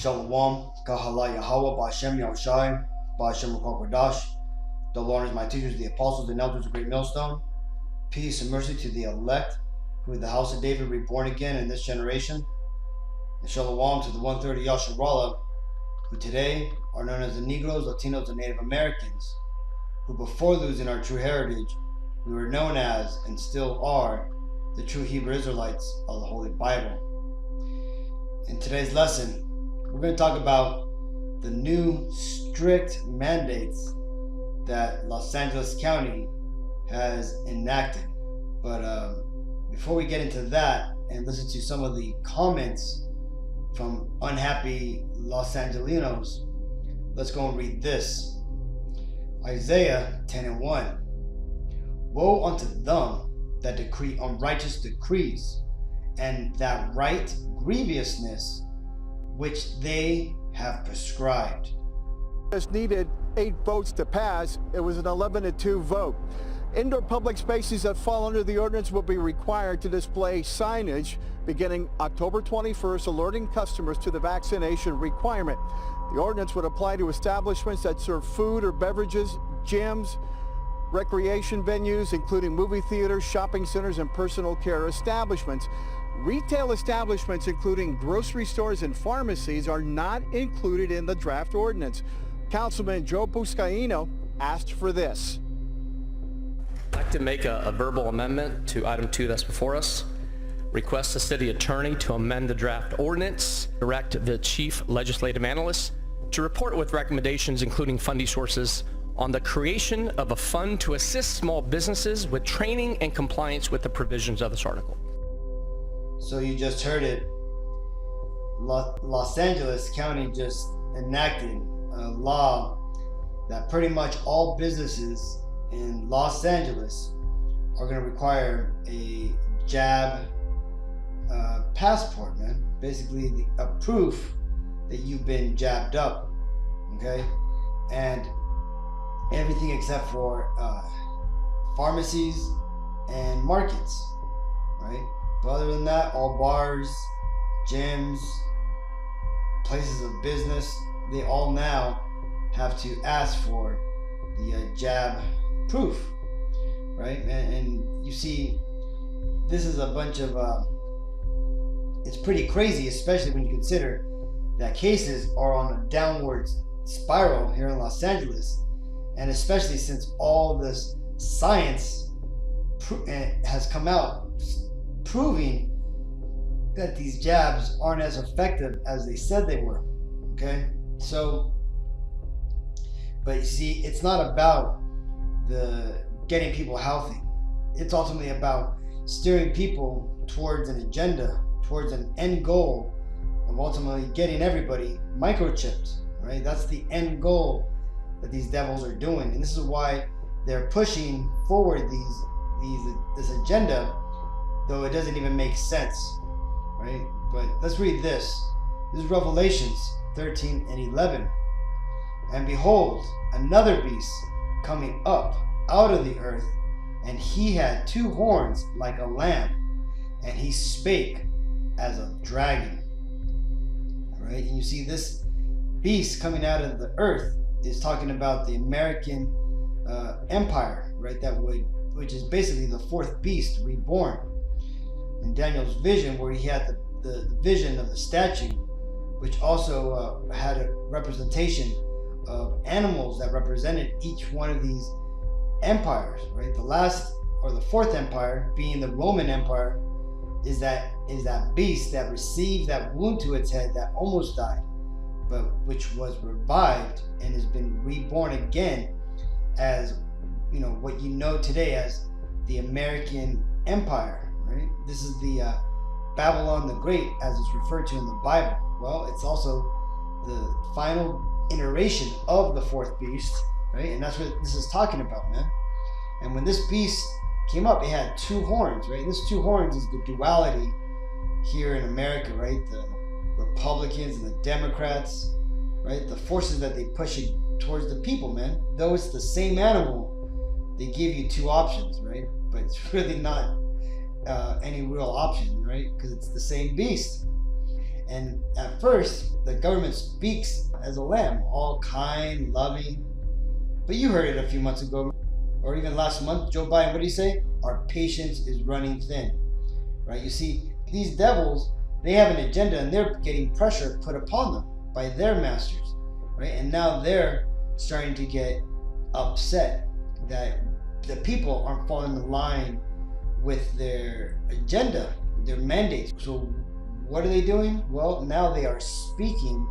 Shalom, Kahala Yahweh, Ba'Shem Yahushai, Ba'Shem Rakol Kodash. The Lord is my teachers, the apostles, and elders of Great Millstone. Peace and mercy to the elect, who are the house of David reborn again in this generation. And Shalom to the 130 Yasharallah, who today are known as the Negroes, Latinos, and Native Americans, who before losing our true heritage, we were known as, and still are, the true Hebrew Israelites of the Holy Bible. In today's lesson, we're going to talk about the new strict mandates that Los Angeles County has enacted. But before we get into that and listen to some of the comments from unhappy Los Angelinos, let's go and read this. Isaiah 10:1. Woe unto them that decree unrighteous decrees, and that write grievousness which they have prescribed. Just needed 8 votes to pass. It was an 11-2 vote. Indoor public spaces that fall under the ordinance will be required to display signage beginning October 21st, alerting customers to the vaccination requirement. The ordinance would apply to establishments that serve food or beverages, gyms, recreation venues, including movie theaters, shopping centers, and personal care establishments. Retail establishments, including grocery stores and pharmacies, are not included in the draft ordinance. Councilman Joe Buscaino asked for this. I'd like to make a verbal amendment to item 2 that's before us. Request the city attorney to amend the draft ordinance, direct the chief legislative analyst to report with recommendations, including funding sources, on the creation of a fund to assist small businesses with training and compliance with the provisions of this article. So you just heard it. Los Angeles County just enacted a law that pretty much all businesses in Los Angeles are going to require a jab passport, man. Basically a proof that you've been jabbed up, okay? And everything except for pharmacies and markets, right? But other than that, all bars, gyms, places of business, they all now have to ask for the jab proof, right? And you see, this is a bunch of, it's pretty crazy, especially when you consider that cases are on a downward spiral here in Los Angeles, and especially since all this science has come out proving that these jabs aren't as effective as they said they were, okay? So, but you see, it's not about the getting people healthy. It's ultimately about steering people towards an agenda, towards an end goal of ultimately getting everybody microchipped, right? That's the end goal that these devils are doing, and this is why they're pushing forward this agenda, though it doesn't even make sense, right? But let's read this. This is Revelations 13 and 11. And behold, another beast coming up out of the earth, and he had 2 horns like a lamb, and he spake as a dragon. All right, and you see this beast coming out of the earth is talking about the American empire, right? Which is basically the 4th beast reborn. In Daniel's vision, where he had the vision of the statue, which also had a representation of animals that represented each one of these empires, right? The last, or the 4th empire, being the Roman Empire, is that beast that received that wound to its head that almost died, but which was revived and has been reborn again as, you know, what you know today as the American Empire. Right? This is the Babylon the Great, as it's referred to in the Bible. Well, it's also the final iteration of the 4th beast, right? And that's what this is talking about, man. And when this beast came up, it had 2 horns, right? And this 2 horns is the duality here in America, right? The Republicans and the Democrats, right? The forces that they push towards the people, man. Though it's the same animal, they give you 2 options, right? But it's really not any real option, right? Because it's the same beast. And at first, the government speaks as a lamb, all kind, loving. But you heard it a few months ago, or even last month, Joe Biden, what did he say? Our patience is running thin, right? You see, these devils, they have an agenda and they're getting pressure put upon them by their masters, right? And now they're starting to get upset that the people aren't falling in line with their agenda, their mandates. So what are they doing? Well, now they are speaking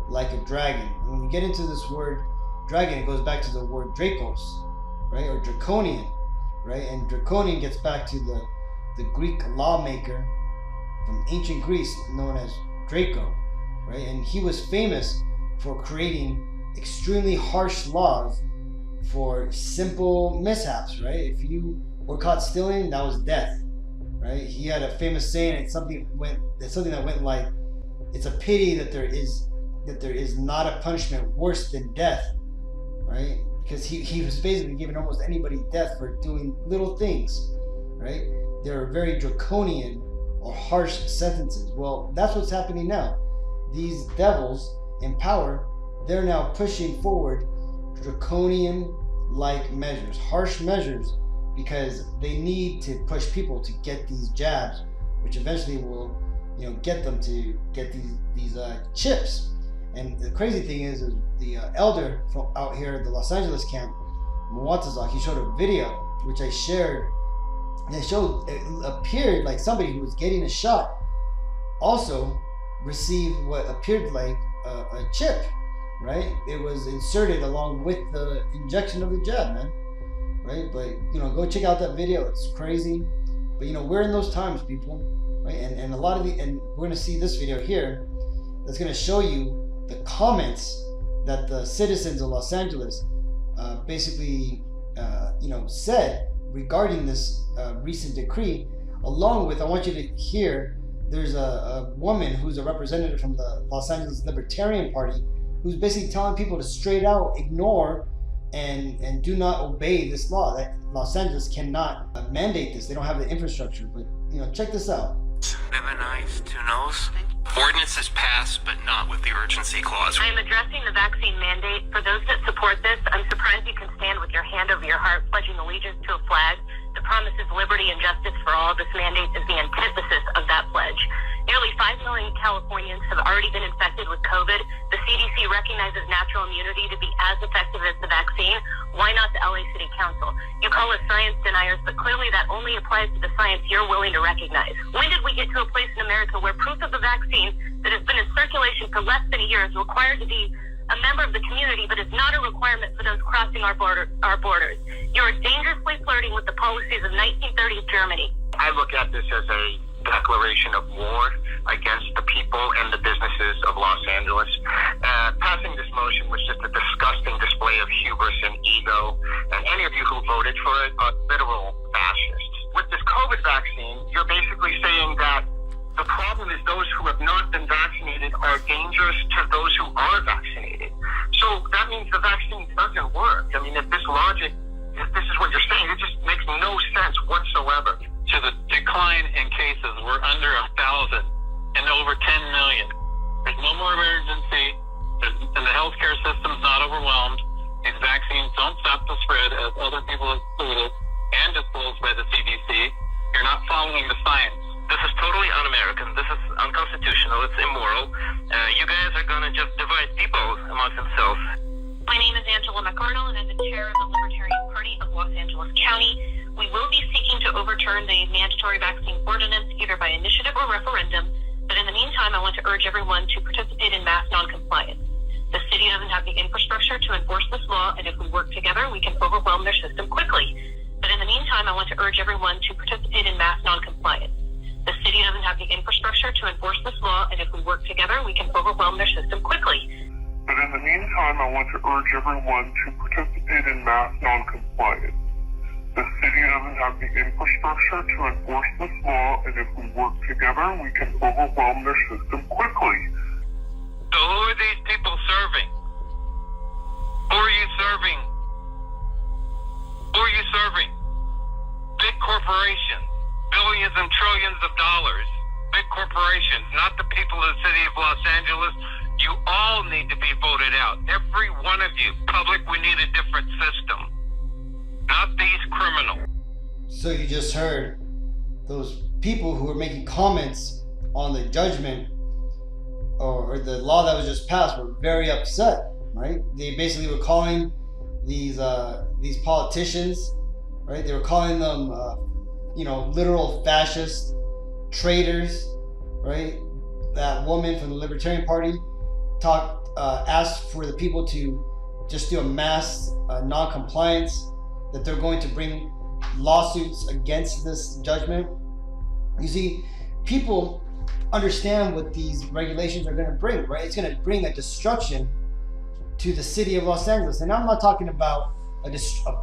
like a dragon. And when we get into this word dragon, it goes back to the word Dracos, right? Or draconian, right? And draconian gets back to the Greek lawmaker from ancient Greece known as Draco, right? And he was famous for creating extremely harsh laws for simple mishaps, right? If you were caught stealing, that was death, right? He had a famous saying, it's something that went like, it's a pity that there is not a punishment worse than death, right? Because he was basically giving almost anybody death for doing little things, right? They're very draconian or harsh sentences. Well, that's what's happening now. These devils in power, they're now pushing forward draconian-like measures, harsh measures, because they need to push people to get these jabs, which eventually will, get them to get these chips. And the crazy thing is the elder from out here at the Los Angeles camp, Mwatazak, he showed a video which I shared, and it appeared like somebody who was getting a shot also received what appeared like a chip, right? It was inserted along with the injection of the jab, man, right? But go check out that video. It's crazy. But we're in those times, people, right? And a lot of and we're gonna see this video here that's gonna show you the comments that the citizens of Los Angeles basically said regarding this recent decree. Along with, I want you to hear, there's a woman who's a representative from the Los Angeles Libertarian Party who's basically telling people to straight out ignore and do not obey this law, that Los Angeles cannot mandate this. They don't have the infrastructure. But check this out. Never nice to knows. Ordinance is passed, but not with the urgency clause. I am addressing the vaccine mandate. For those that support this, I'm surprised you can stand with your hand over your heart, pledging allegiance to a flag that promises liberty and justice for all. This mandate is the antithesis of that pledge. Nearly 5 million Californians have already been infected with COVID. The CDC recognizes natural immunity to be as effective as the vaccine. Why not the LA City Council? You call us science deniers, but clearly that only applies to the science you're willing to recognize. When did we get to a place in America where proof of the vaccine that has been in circulation for less than a year is required to be a member of the community, but is not a requirement for those crossing our borders? You're dangerously flirting with the policies of 1930s Germany. I look at this as a declaration of war against the people and the businesses of Los Angeles. Passing this motion was just a disgusting display of hubris and ego, and any of you who voted for it are literal fascists. With this COVID vaccine, you're basically saying that the problem is those who have not been vaccinated are dangerous to those who are vaccinated. So that means the vaccine doesn't work. I mean, if this is what you're saying, it just makes no sense whatsoever. To the decline in cases, we're under 1,000 and over 10 million. There's no more emergency, and the healthcare system's not overwhelmed. These vaccines don't stop the spread, as other people have stated and disclosed by the CDC. You're not following the science. This is totally un-American. This is unconstitutional. It's immoral. You guys are going to just divide people amongst themselves. My name is Angela McArdle, and I'm the chair of the Libertarian Party of Los Angeles County. We will be seeking to overturn the mandatory vaccine ordinance, either by initiative or referendum. But in the meantime, I want to urge everyone to participate in mass noncompliance. The city doesn't have the infrastructure to enforce this law, and if we work together, we can overwhelm their system quickly. But in the meantime, I want to urge everyone to participate in mass noncompliance. The city doesn't have the infrastructure to enforce this law, and if we work together, we can overwhelm their system quickly. But in the meantime, I want to urge everyone to participate in mass noncompliance. The city doesn't have the infrastructure to enforce this law, and if we work together, we can overwhelm their system quickly. So who are these people serving? Who are you serving? Who are you serving? Big corporations, billions and trillions of dollars. big corporations, not the people of the city of Los Angeles. You all need to be voted out. Every one of you. Public, we need a different system. Not these criminals. So you just heard those people who were making comments on the judgment or the law that was just passed were very upset, right? They basically were calling these politicians, right? They were calling them, literal fascists, traitors, right? That woman from the Libertarian Party asked for the people to just do a mass non-compliance, that they're going to bring lawsuits against this judgment. You see, people understand what these regulations are going to bring, right? It's going to bring a destruction to the city of Los Angeles. And I'm not talking about a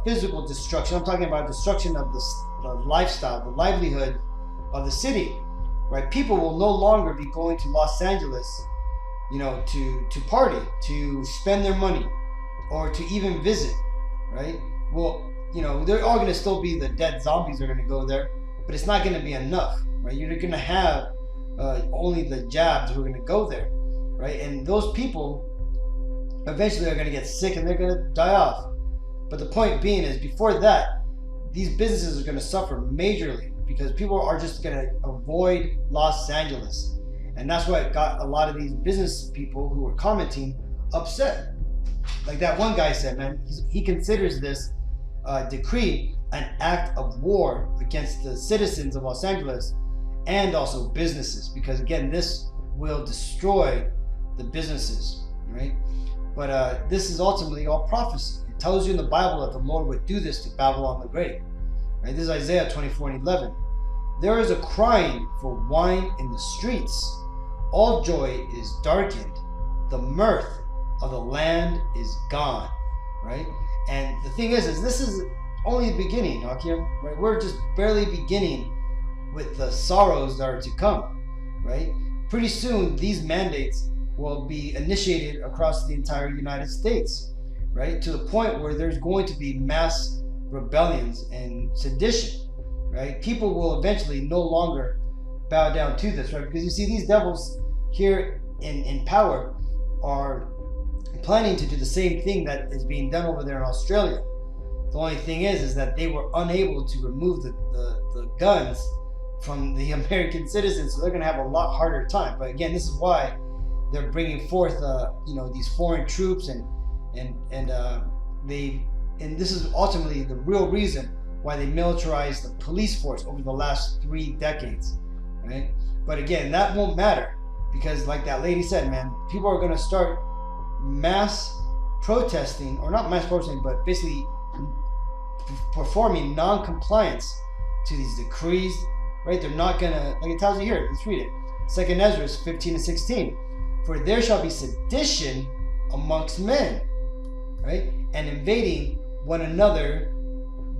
physical destruction. I'm talking about destruction of the lifestyle, the livelihood of the city, right? People will no longer be going to Los Angeles, to party, to spend their money, or to even visit, right? Well, they're all going to still be the dead zombies are going to go there, but it's not going to be enough, right? You're going to have only the jabs who are going to go there, right? And those people eventually are going to get sick and they're going to die off. But the point being is, before that, these businesses are going to suffer majorly because people are just going to avoid Los Angeles. And that's why it got a lot of these business people who were commenting upset. Like that one guy said, man, he considers this decree an act of war against the citizens of Los Angeles and also businesses, because again, this will destroy the businesses, right? But this is ultimately all prophecy. It tells you in the Bible that the Lord would do this to Babylon the Great, right? This is Isaiah 24:11. There is a crying for wine in the streets. All joy is darkened. The mirth of the land is gone, right? And the thing is this is only the beginning, Akim, right? We're just barely beginning with the sorrows that are to come, right? Pretty soon, these mandates will be initiated across the entire United States, right? To the point where there's going to be mass rebellions and sedition, right? People will eventually no longer bow down to this, right? Because you see, these devils here in power are planning to do the same thing that is being done over there in Australia. The only thing is that they were unable to remove the guns from the American citizens, so they're going to have a lot harder time. But again, this is why they're bringing forth, these foreign troops, and this is ultimately the real reason why they militarized the police force over the last 3 decades, right? But again, that won't matter, because like that lady said, man, people are going to start mass protesting, or not mass protesting, but basically performing non-compliance to these decrees, right? They're not gonna, like it tells you here, let's read it. 2 Ezra 15-16. For there shall be sedition amongst men, right? And invading one another,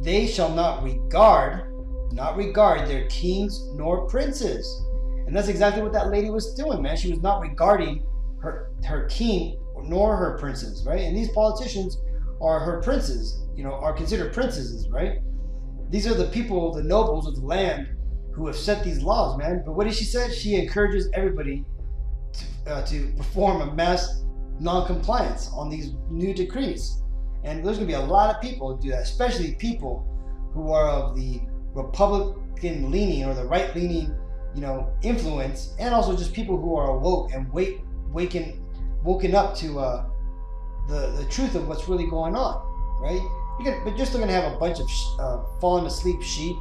they shall not regard their kings nor princes. And that's exactly what that lady was doing, man. She was not regarding her king nor her princes, right? And these politicians are her princes, are considered princesses, right? These are the people, the nobles of the land, who have set these laws, man. But what did she say? She encourages everybody to perform a mass non-compliance on these new decrees. And there's going to be a lot of people who do that, especially people who are of the Republican leaning or the right leaning, influence, and also just people who are awoke and woken up to the truth of what's really going on, right? But you're still going to have a bunch of fallen asleep sheep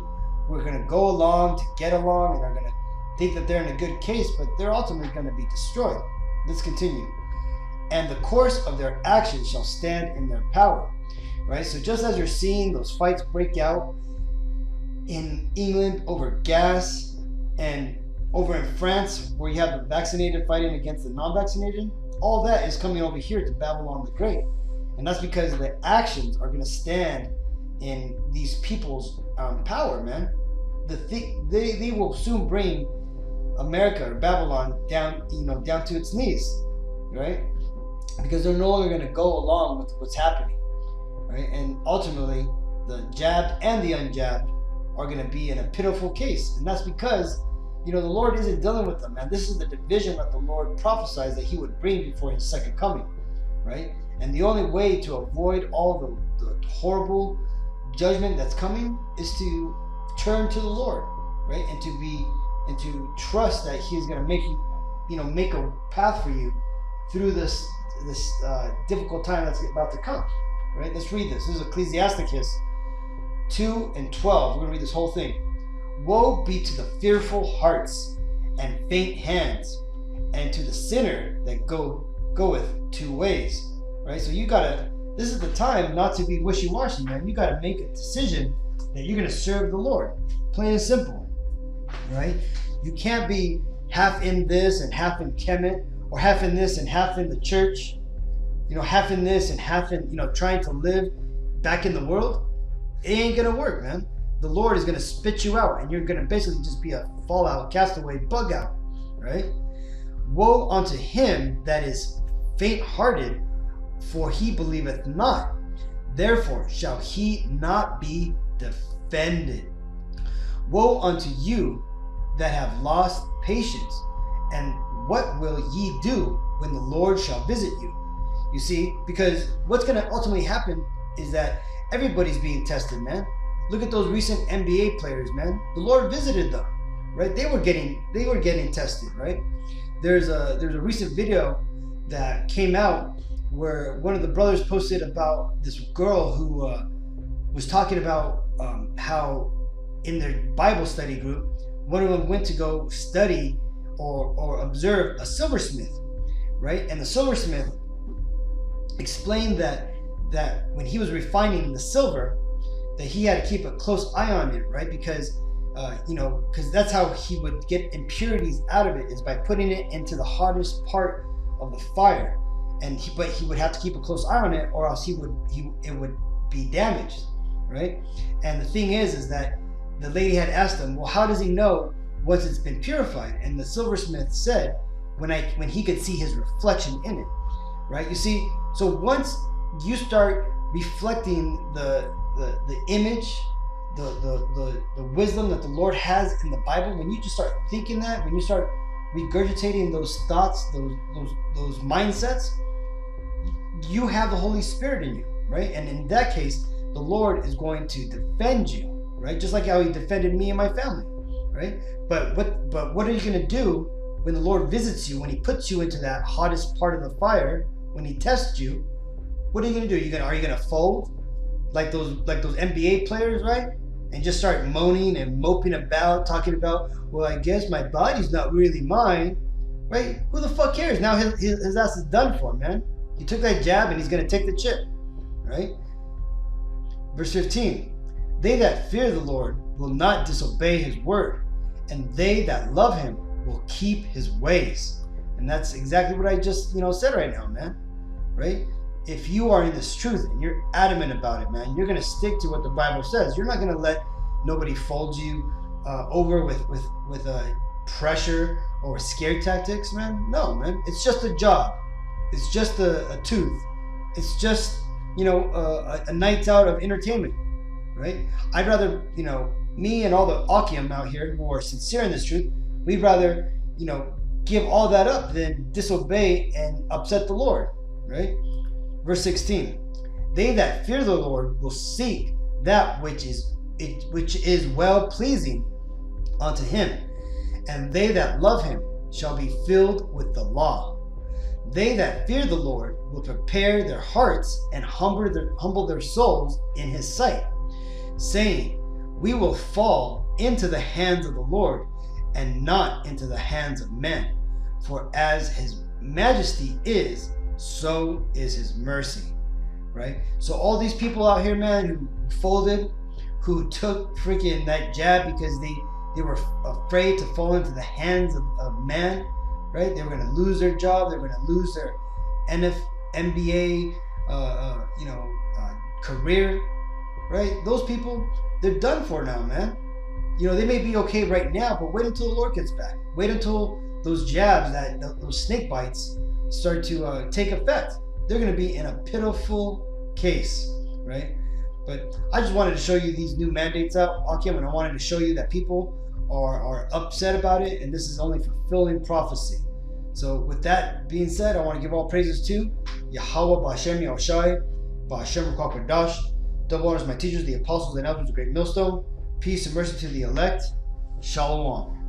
who are going to go along to get along and are going to think that they're in a good case, but they're ultimately going to be destroyed. Let's continue. And the course of their actions shall stand in their power, right? So just as you're seeing those fights break out in England over gas, and over in France where you have the vaccinated fighting against the non-vaccinated, all that is coming over here to Babylon the Great. And that's because the actions are going to stand in these people's power, man. They will soon bring America or Babylon down to its knees, right? Because they're no longer going to go along with what's happening, right? And ultimately, the jabbed and the unjabbed are going to be in a pitiful case, and that's because the Lord isn't dealing with them, man. This is the division that the Lord prophesies that he would bring before his second coming, right? And the only way to avoid all the horrible judgment that's coming is to turn to the Lord, right? And to trust that he's going to make you, make a path for you through this difficult time that's about to come, right? Let's read this. This is Ecclesiasticus 2:12. We're going to read this whole thing. Woe be to the fearful hearts and faint hands, and to the sinner that goeth two ways, right? So this is the time not to be wishy-washy, man. You got to make a decision that you're going to serve the Lord, plain and simple, right? You can't be half in this and half in Kemet, or half in this and half in the church, half in this and half in, trying to live back in the world. It ain't going to work, man. The Lord is going to spit you out, and you're going to basically just be a fallout, castaway, bug out, right? Woe unto him that is faint-hearted, for he believeth not. Therefore shall he not be defended. Woe unto you that have lost patience, and what will ye do when the Lord shall visit you? You see, because what's going to ultimately happen is that everybody's being tested, man. Look at those recent NBA players, man. The Lord visited them, right? They were getting tested, right? There's a recent video that came out where one of the brothers posted about this girl who was talking about how in their Bible study group, one of them went to go study or observe a silversmith, right? And the silversmith explained that when he was refining the silver, that he had to keep a close eye on it, right? Because because that's how he would get impurities out of it, is by putting it into the hottest part of the fire. But he would have to keep a close eye on it, or else it would be damaged, right? And the thing is that the lady had asked him, well, how does he know once it's been purified? And the silversmith said, when he could see his reflection in it, right? You see, so once you start reflecting the image, the wisdom that the Lord has in the Bible, when you just start thinking that, when you start regurgitating those thoughts, those mindsets, you have the Holy Spirit in you, right? And in that case, the Lord is going to defend you, right? Just like how he defended me and my family, right? But what are you going to do when the Lord visits you, when he puts you into that hottest part of the fire, when he tests you? What are you going to do? Are you going to fold like those NBA players, right? And just start moaning and moping about, talking about, well, I guess my body's not really mine, right? Who the fuck cares? Now his ass is done for, man. He took that jab and he's going to take the chip, right? Verse 15, they that fear the Lord will not disobey his word, and they that love him will keep his ways. And that's exactly what I just, said right now, man, right? If you are in this truth and you're adamant about it, man, you're going to stick to what the Bible says. You're not going to let nobody fold you over with pressure or scare tactics, man. No, man. It's just a job. It's just a tooth. It's just, a night out of entertainment, right? I'd rather, me and all the Akim out here who are sincere in this truth, we'd rather, give all that up than disobey and upset the Lord, right? Verse 16, they that fear the Lord will seek that which is well pleasing unto him, and they that love him shall be filled with the law. They that fear the Lord will prepare their hearts and humble their souls in his sight, saying, we will fall into the hands of the Lord and not into the hands of men. For as his majesty is, so is his mercy, right? So all these people out here, man, who folded, who took freaking that jab because they were afraid to fall into the hands of man, right? They were going to lose their job. They were going to lose their NBA, career, right? Those people, they're done for now, man. They may be okay right now, but wait until the Lord gets back. Wait until those jabs, those snake bites, start to take effect. They're going to be in a pitiful case, right? But I just wanted to show you these new mandates out, Akim, and I wanted to show you that people are upset about it, and this is only fulfilling prophecy. So with that being said, I want to give all praises to Yahweh, Ba'Shem Yahushai, Ba'Shem Ruach HaKodesh. Double honors my teachers, the apostles and elders of the great millstone. Peace and mercy to the elect. Shalom.